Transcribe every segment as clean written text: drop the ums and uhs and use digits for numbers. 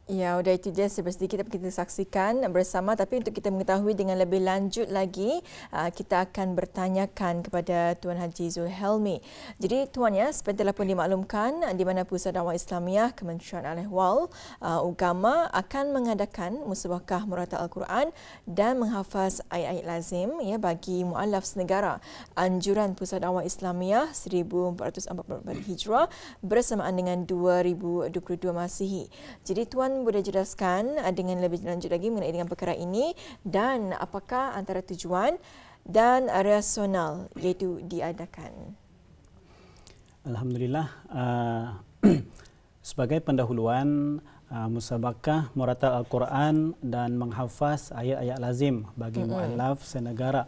Ya, sudah itu dia sedikit kita saksikan bersama, tapi untuk kita mengetahui dengan lebih lanjut lagi, kita akan bertanyakan kepada Tuan Haji Zulhelmi. Jadi Tuan, ya, seperti telah pun dimaklumkan di mana Pusat Dakwah Islamiah Kementerian Al-Ehwal Agama akan mengadakan musabaqah muratal Al-Quran dan menghafaz ayat-ayat lazim ya bagi muallaf senegara. Anjuran Pusat Dakwah Islamiah 1444 Hijrah bersamaan dengan 2022 Masihi. Jadi Tuan boleh jelaskan dengan lebih lanjut lagi mengenai dengan perkara ini dan apakah antara tujuan dan rasional iaitu diadakan? Alhamdulillah, sebagai pendahuluan musabaqah muratal Al-Quran dan menghafaz ayat-ayat lazim bagi muallaf senegara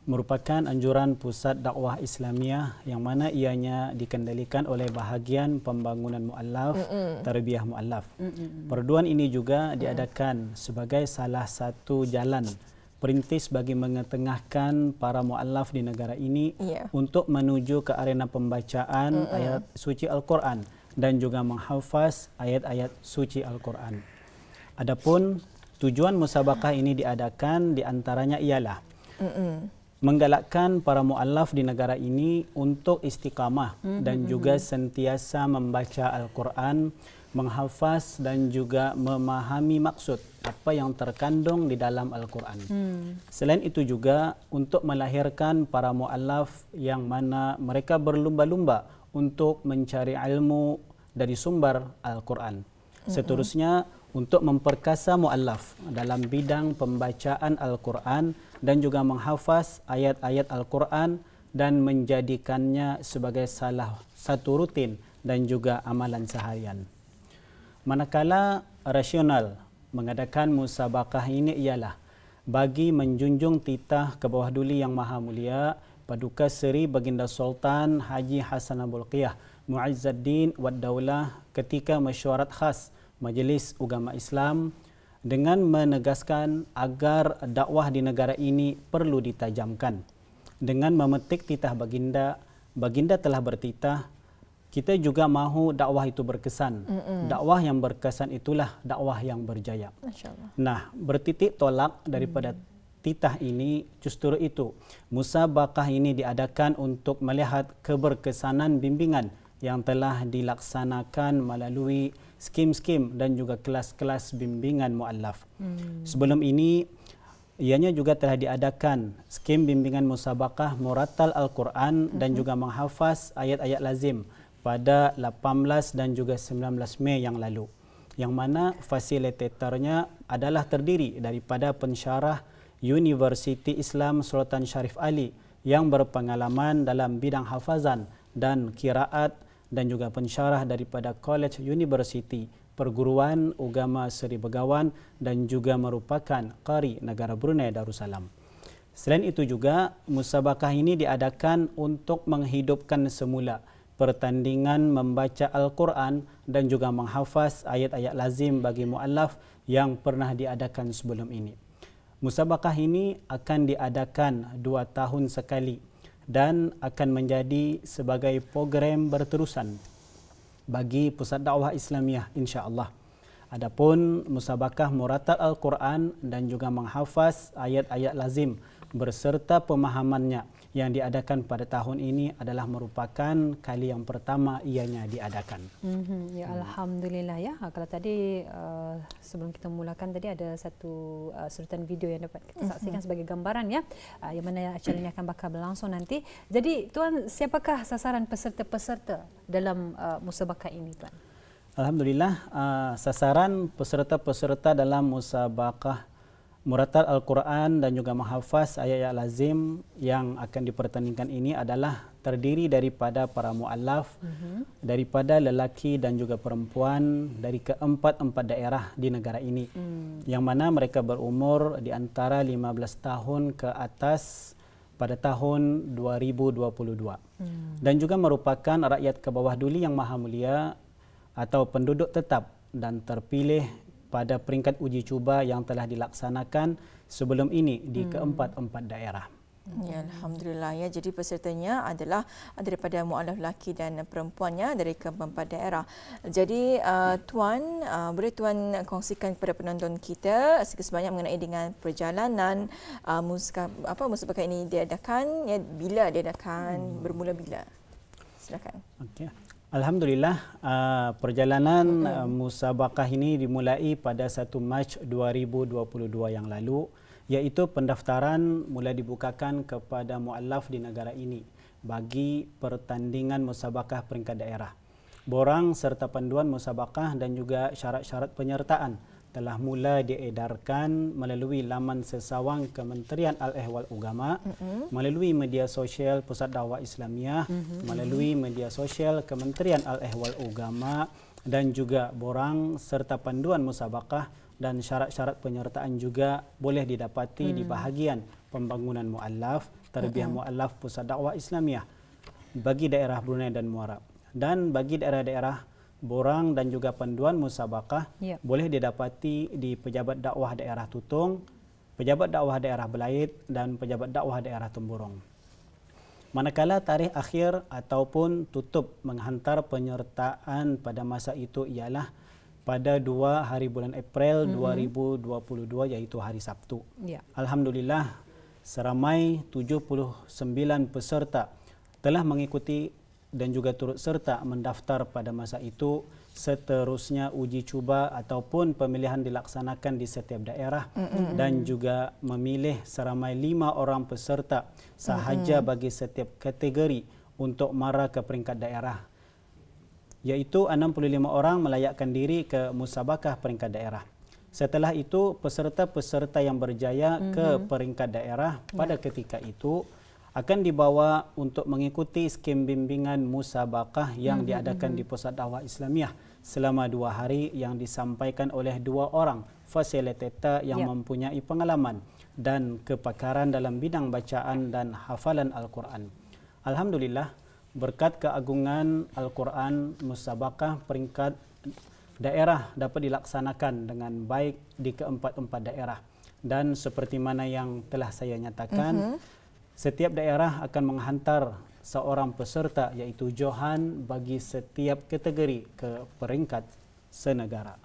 merupakan anjuran Pusat Dakwah Islamiah yang mana ianya dikendalikan oleh bahagian pembangunan muallaf, tarbiyah muallaf. Perduan ini juga diadakan sebagai salah satu jalan perintis bagi mengetengahkan para muallaf di negara ini untuk menuju ke arena pembacaan ayat suci Al-Quran dan juga menghafaz ayat-ayat suci Al-Quran. Adapun tujuan musabaqah ini diadakan di antaranya ialah menggalakkan para muallaf di negara ini untuk istiqamah dan juga sentiasa membaca Al-Quran, menghafaz dan juga memahami maksud apa yang terkandung di dalam Al-Quran. Selain itu juga untuk melahirkan para muallaf yang mana mereka berlumba-lumba untuk mencari ilmu dari sumber Al-Quran. Seterusnya untuk memperkasa muallaf dalam bidang pembacaan Al-Quran dan juga menghafaz ayat-ayat Al-Quran dan menjadikannya sebagai salah satu rutin dan juga amalan seharian. Manakala rasional mengadakan musabaqah ini ialah bagi menjunjung titah ke bawah duli yang maha mulia Paduka Seri Baginda Sultan Haji Hassan Bolkiah Mu'izzuddin Wad Daulah ketika mesyuarat khas Majlis Ugama Islam dengan menegaskan agar dakwah di negara ini perlu ditajamkan. Dengan memetik titah baginda, baginda telah bertitah, kita juga mahu dakwah itu berkesan. Dakwah yang berkesan itulah dakwah yang berjaya. Nah, bertitik tolak daripada titah ini justru itu. Musabaqah ini diadakan untuk melihat keberkesanan bimbingan yang telah dilaksanakan melalui skim-skim dan juga kelas-kelas bimbingan muallaf. Sebelum ini, ianya juga telah diadakan skim bimbingan musabaqah muratal Al-Quran dan juga menghafaz ayat-ayat lazim pada 18 dan juga 19 Mei yang lalu. Yang mana fasilitatornya adalah terdiri daripada pensyarah Universiti Islam Sultan Syarif Ali yang berpengalaman dalam bidang hafazan dan qiraat dan juga pensyarah daripada College University Perguruan Agama Seri Begawan dan juga merupakan qari negara Brunei Darussalam. Selain itu juga musabaqah ini diadakan untuk menghidupkan semula pertandingan membaca Al-Quran dan juga menghafaz ayat-ayat lazim bagi muallaf yang pernah diadakan sebelum ini. Musabaqah ini akan diadakan 2 tahun sekali dan akan menjadi sebagai program berterusan bagi Pusat Dakwah Islamiah insya-Allah. Adapun musabaqah muratal Al-Quran dan juga menghafaz ayat-ayat lazim berserta pemahamannya yang diadakan pada tahun ini adalah merupakan kali yang pertama ianya diadakan. Ya, Alhamdulillah ya. Kalau tadi sebelum kita mulakan tadi ada satu surutan video yang dapat kita saksikan sebagai gambaran ya, yang mana acara ini akan bakal berlangsung nanti. Jadi Tuan, siapakah sasaran peserta-peserta dalam musabaqah ini Tuan? Alhamdulillah, sasaran peserta-peserta dalam musabaqah muratal Al-Quran dan juga menghafaz ayat-ayat lazim yang akan dipertandingkan ini adalah terdiri daripada para muallaf, daripada lelaki dan juga perempuan dari keempat-empat daerah di negara ini, yang mana mereka berumur di antara 15 tahun ke atas pada tahun 2022 dan juga merupakan rakyat ke bawah duli yang maha mulia atau penduduk tetap dan terpilih pada peringkat uji cuba yang telah dilaksanakan sebelum ini di keempat-empat daerah. Ya, Alhamdulillah ya. Jadi pesertanya adalah daripada mualaf lelaki dan perempuannya dari keempat daerah. Jadi Tuan, boleh Tuan kongsikan kepada penonton kita sedikit sebanyak mengenai dengan perjalanan musabaqah ini diadakan, ya, bila diadakan, bermula bila? Silakan. Okey. Alhamdulillah, perjalanan musabaqah ini dimulai pada 1 Mac 2022 yang lalu, iaitu pendaftaran mula dibukakan kepada mualaf di negara ini bagi pertandingan musabaqah peringkat daerah. Borang serta panduan musabaqah dan juga syarat-syarat penyertaan telah mula diedarkan melalui laman sesawang Kementerian Al-Ehwal Ugama, melalui media sosial Pusat Dakwah Islamiah, melalui media sosial Kementerian Al-Ehwal Ugama, dan juga borang serta panduan musabaqah dan syarat-syarat penyertaan juga boleh didapati di bahagian pembangunan muallaf, tarbiyah muallaf Pusat Dakwah Islamiah bagi daerah Brunei dan Muara. Dan bagi daerah-daerah borang dan juga panduan musabaqah boleh didapati di Pejabat Dakwah Daerah Tutung, Pejabat Dakwah Daerah Belait dan Pejabat Dakwah Daerah Temburong. Manakala tarikh akhir ataupun tutup menghantar penyertaan pada masa itu ialah pada 2 hari bulan April 2022, iaitu hari Sabtu. Alhamdulillah, seramai 79 peserta telah mengikuti dan juga turut serta mendaftar pada masa itu. Seterusnya uji cuba ataupun pemilihan dilaksanakan di setiap daerah dan juga memilih seramai 5 orang peserta sahaja bagi setiap kategori untuk mara ke peringkat daerah, iaitu 65 orang melayakkan diri ke musabaqah peringkat daerah. Setelah itu peserta-peserta yang berjaya ke peringkat daerah pada ketika itu akan dibawa untuk mengikuti skim bimbingan musabaqah yang diadakan di Pusat Dakwah Islamiah selama 2 hari yang disampaikan oleh 2 orang fasilitator yang mempunyai pengalaman dan kepakaran dalam bidang bacaan dan hafalan Al-Quran. Alhamdulillah, berkat keagungan Al-Quran, musabaqah peringkat daerah dapat dilaksanakan dengan baik di keempat-empat daerah. Dan seperti mana yang telah saya nyatakan, setiap daerah akan menghantar seorang peserta, iaitu Johan, bagi setiap kategori ke peringkat senegara.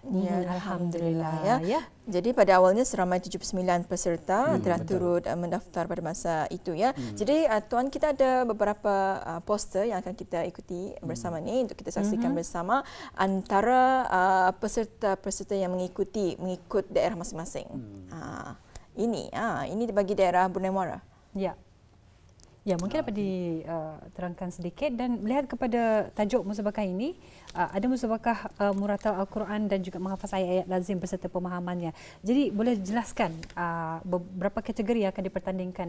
Ya, Alhamdulillah ya. Jadi pada awalnya seramai 79 peserta telah turut mendaftar pada masa itu ya. Jadi Tuan, kita ada beberapa poster yang akan kita ikuti bersama ni untuk kita saksikan bersama antara peserta-peserta yang mengikut daerah masing-masing. Ini bagi daerah Brunei Muara. Ya, mungkin dapat diterangkan sedikit dan melihat kepada tajuk musabaqah ini, ada musabaqah muratal Al-Quran dan juga menghafaz ayat-ayat lazim beserta pemahamannya. Jadi boleh jelaskan beberapa kategori yang akan dipertandingkan?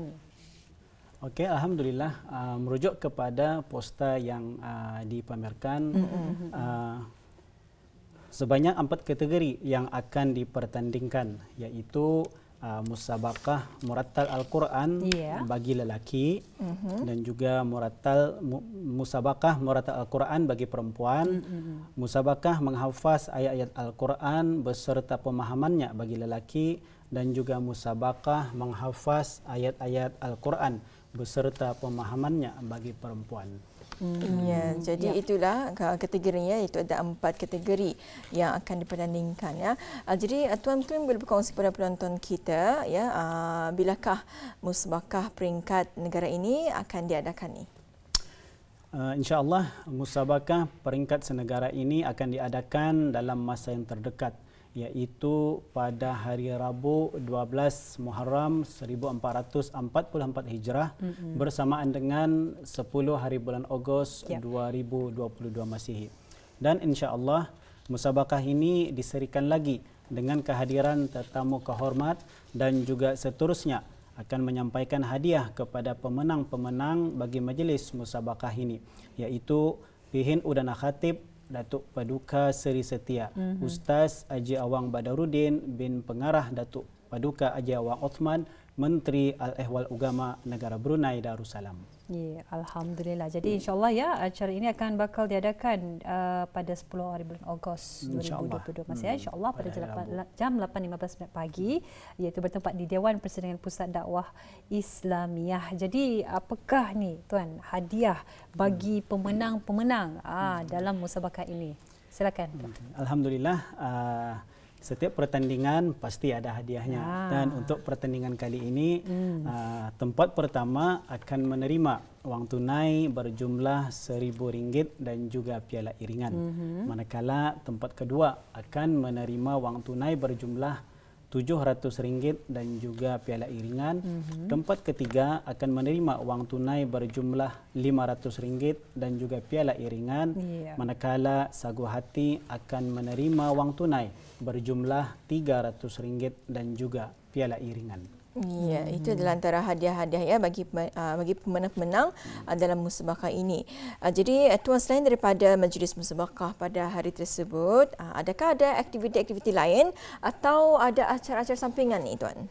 Okey, Alhamdulillah, merujuk kepada poster yang dipamerkan, sebanyak 4 kategori yang akan dipertandingkan, iaitu musabaqah murattal Al-Quran bagi lelaki dan juga musabaqah murattal Al-Quran bagi perempuan, musabaqah menghafaz ayat-ayat Al-Quran beserta pemahamannya bagi lelaki, dan juga musabaqah menghafaz ayat-ayat Al-Quran beserta pemahamannya bagi perempuan. Ya, jadi itulah kategorinya, itu ada 4 kategori yang akan dipertandingkan ya. Jadi Tuan mungkin boleh berkongsi kepada penonton kita ya, bilakah musabaqah peringkat negara ini akan diadakan ni? InsyaAllah musabaqah peringkat senegara ini akan diadakan dalam masa yang terdekat, iaitu pada hari Rabu 12 Muharram 1444 Hijrah bersamaan dengan 10 hari bulan Ogos 2022 Masihi. Dan insya-Allah musabaqah ini diserikan lagi dengan kehadiran tetamu kehormat dan juga seterusnya akan menyampaikan hadiah kepada pemenang-pemenang bagi majlis musabaqah ini, iaitu Pihin Udana Khatib Datuk Paduka Seri Setia, Ustaz Haji Awang Badaruddin bin Pengarah Datuk Paduka Haji Awang Othman Menteri Al-Ehwal Ugama Negara Brunei Darussalam. Ya, alhamdulillah. Jadi insya-Allah ya acara ini akan bakal diadakan pada 10 hari bulan Ogos 2022 Mas ya. Insya-Allah pada jam 8.15 pagi, iaitu bertempat di Dewan Persidangan Pusat Dakwah Islamiah. Jadi apakah ni tuan hadiah bagi pemenang-pemenang dalam musabakah ini? Silakan. Alhamdulillah, setiap pertandingan pasti ada hadiahnya. Dan untuk pertandingan kali ini, tempat pertama akan menerima wang tunai berjumlah RM1,000 dan juga piala iringan. Manakala tempat kedua akan menerima wang tunai berjumlah RM700 dan juga piala iringan. Tempat ketiga akan menerima wang tunai berjumlah RM500 dan juga piala iringan. Manakala sagu hati akan menerima wang tunai berjumlah RM300 dan juga piala iringan. Ya, itu adalah antara hadiah-hadiah ya bagi pemenang-pemenang dalam musabakah ini. Jadi tuan, selain daripada majlis musabakah pada hari tersebut, adakah ada aktiviti-aktiviti lain atau ada acara-acara sampingan ni tuan?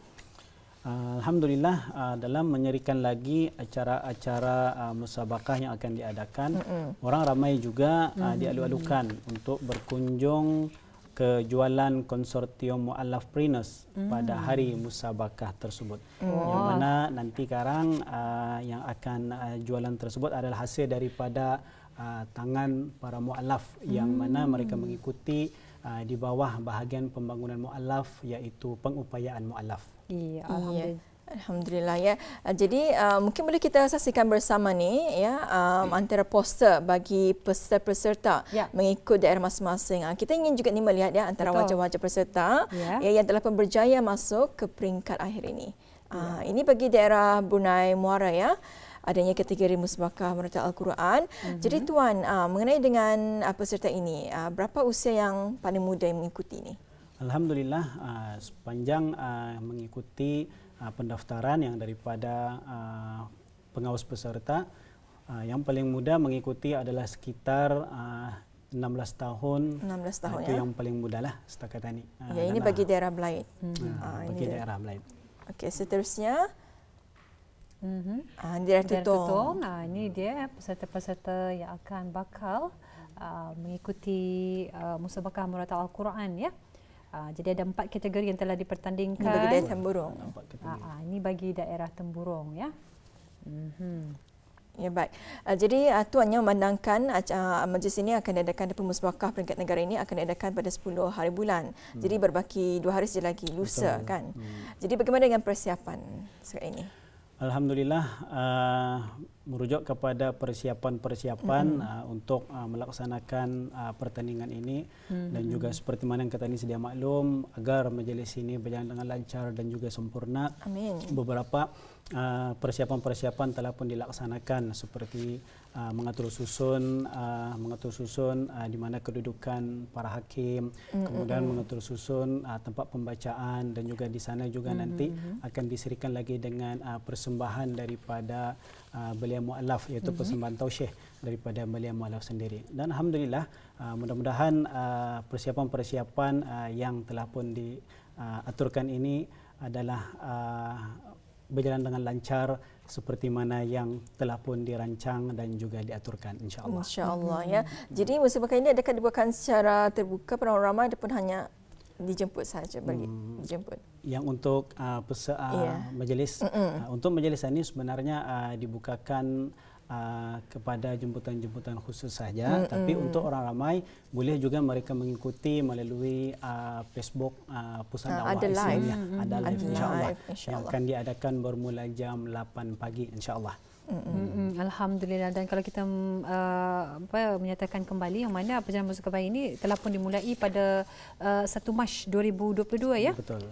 Alhamdulillah, dalam menyerikan lagi acara-acara musabakah yang akan diadakan, orang ramai juga dialu-alukan untuk berkunjung ke jualan konsortium Mu'allafpreneurs pada hari musabakah tersebut. Yang mana nanti sekarang yang akan jualan tersebut adalah hasil daripada tangan para mu'allaf yang mana mereka mengikuti di bawah bahagian pembangunan mu'allaf, iaitu pengupayaan mu'allaf. Ya, alhamdulillah. Alhamdulillah ya. Jadi mungkin boleh kita saksikan bersama ni ya antara poster bagi peserta-peserta mengikut daerah masing-masing. Kita ingin juga ni melihat ya antara wajah-wajah peserta yang telah pun berjaya masuk ke peringkat akhir ini. Ini bagi daerah Brunei Muara ya. Adanya kategori musabakah Murata Al-Quran. Jadi tuan, mengenai dengan peserta ini, berapa usia yang paling muda yang mengikuti ini? Alhamdulillah, sepanjang mengikuti pendaftaran yang daripada pengawas peserta, yang paling muda mengikuti adalah sekitar 16 tahun. 16 tahun itu yang paling muda lah setakat ini. Ya, ini bagi daerah Belaid. Bagi daerah Belaid. Okey, seterusnya daerah Tutong. Ini dia peserta-peserta yang akan bakal mengikuti musabakah Murata Al-Quran ya. Jadi ada 4 kategori yang telah dipertandingkan. Ini bagi daerah Temburong. Ini bagi daerah Temburong ya. Ya, baik. Jadi tuan yang memandangkan majlis ini akan diadakan di musabakah peringkat negara ini akan diadakan pada 10 hari bulan. Jadi berbaki 2 hari saja lagi, lusa kan. Jadi bagaimana dengan persiapan sekarang ini? Alhamdulillah, merujuk kepada persiapan-persiapan untuk melaksanakan pertandingan ini dan juga seperti mana yang kata ini sedia maklum, agar majlis ini berjalan dengan lancar dan juga sempurna. Amin. Beberapa persiapan-persiapan telah pun dilaksanakan seperti mengatur susun di mana kedudukan para hakim, kemudian mengatur susun tempat pembacaan, dan juga di sana juga nanti akan diserikan lagi dengan persembahan daripada belia mu'allaf, iaitu persembahan tausyih daripada belia mu'allaf sendiri. Dan alhamdulillah, mudah-mudahan persiapan-persiapan yang telah pun diaturkan ini adalah berjalan dengan lancar seperti mana yang telah pun dirancang dan juga diaturkan, insya-Allah. Insya-Allah ya. Jadi musabakah ini adakah dibuatkan secara terbuka pada orang ramai ataupun hanya dijemput saja bagi dijemput? Yang untuk majlis, untuk majlis ini sebenarnya dibukakan kepada jemputan-jemputan khusus saja, tapi untuk orang ramai boleh juga mereka mengikuti melalui Facebook Pusat Dakwah Islamiah, ada live insya-Allah yang akan diadakan bermula jam 8 pagi insya-Allah. Alhamdulillah. Dan kalau kita menyatakan kembali yang mana perjalanan musabakah ini telah pun dimulai pada 1 Mac 2022 ya. Betul.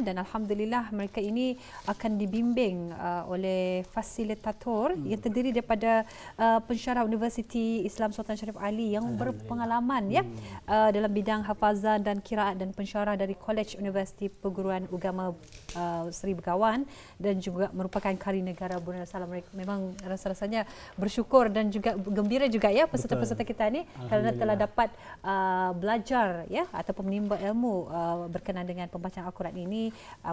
Dan alhamdulillah mereka ini akan dibimbing oleh fasilitator yang terdiri daripada pensyarah Universiti Islam Sultan Syarif Ali yang berpengalaman ya dalam bidang hafazan dan qiraat, dan pensyarah dari College Universiti Perguruan Agama Seri Begawan, dan juga merupakan kari negara Brunei Darussalam. Memang memang rasa-rasanya bersyukur dan juga gembira juga ya peserta-peserta kita ni kerana telah dapat belajar ya ataupun menimba ilmu berkenaan dengan pembacaan Al-Quran ini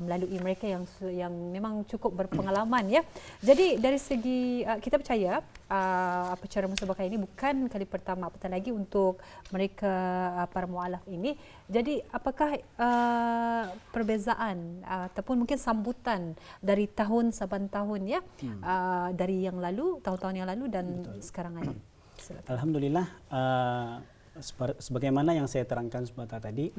melalui mereka yang memang cukup berpengalaman ya. Jadi dari segi kita percaya acara musabaqah ini bukan kali pertama, apatah lagi untuk mereka para mualaf ini. Jadi apakah perbezaan ataupun mungkin sambutan dari tahun saban tahun ya dari yang lalu, tahun-tahun yang lalu dan sekarang ini? Alhamdulillah, sebagaimana yang saya terangkan sebentar tadi,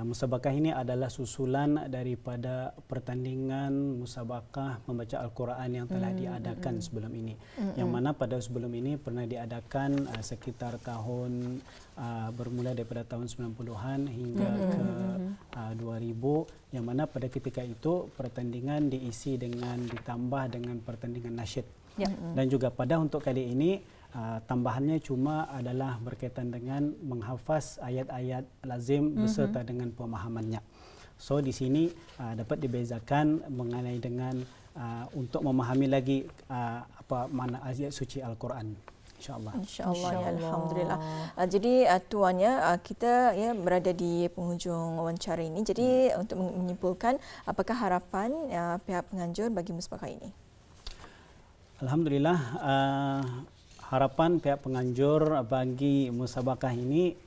musabaqah ini adalah susulan daripada pertandingan musabaqah membaca Al-Quran yang telah diadakan sebelum ini. Yang mana pada sebelum ini pernah diadakan sekitar tahun bermula daripada tahun 90-an hingga ke 2000, yang mana pada ketika itu pertandingan diisi dengan ditambah dengan pertandingan nasyid. Dan juga pada untuk kali ini tambahannya cuma adalah berkaitan dengan menghafaz ayat-ayat lazim beserta dengan pemahamannya. So di sini dapat dibezakan mengenai dengan untuk memahami lagi apa makna ayat suci Al-Quran. InsyaAllah. InsyaAllah. Ya, Alhamdulillah. Jadi tuannya kita ya berada di penghujung wawancara ini. Jadi untuk menyimpulkan, apakah harapan pihak penganjur bagi musabaqah ini? Alhamdulillah. Harapan pihak penganjur bagi musabaqah ini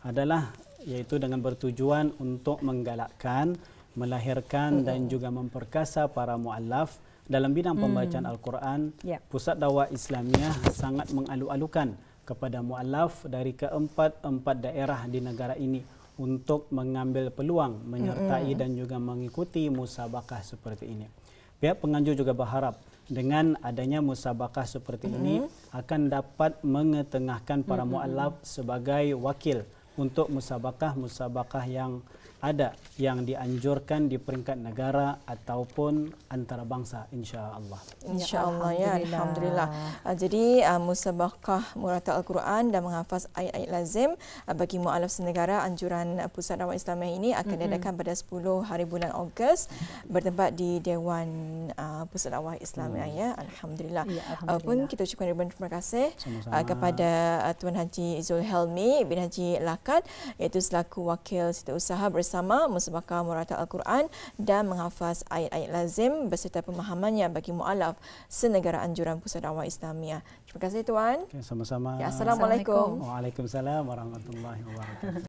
adalah yaitu dengan bertujuan untuk menggalakkan, melahirkan dan juga memperkasa para muallaf dalam bidang pembacaan Al-Quran. Pusat Dakwah Islamiah sangat mengalu-alukan kepada muallaf dari keempat daerah di negara ini untuk mengambil peluang menyertai dan juga mengikuti musabaqah seperti ini. Pihak penganjur juga berharap dengan adanya musabaqah seperti ini akan dapat mengetengahkan para muallaf sebagai wakil untuk musabaqah yang ada yang dianjurkan di peringkat negara ataupun antarabangsa, insya-Allah. Insya-Allah ya, Alhamdulillah. Jadi musabaqah muratal Al-Quran dan menghafaz ayat-ayat lazim bagi mualaf senegara anjuran Pusat Dakwah Islamiah ini akan diadakan pada 10 hari bulan Ogos bertempat di Dewan Pusat Dakwah Islamiah ya. Alhamdulillah. Pun kita ucapkan ribuan terima kasih kepada Tuan Haji Zul Helmi bin Haji Lakat, iaitu selaku wakil setiausaha bersama musabaqah muratal Al-Quran dan menghafaz ayat-ayat lazim beserta pemahamannya bagi mualaf senegara anjuran Pusat Dakwah Islamiah. Terima kasih Tuan. Sama-sama. Ya, Assalamualaikum. Waalaikumsalam warahmatullahi wabarakatuh.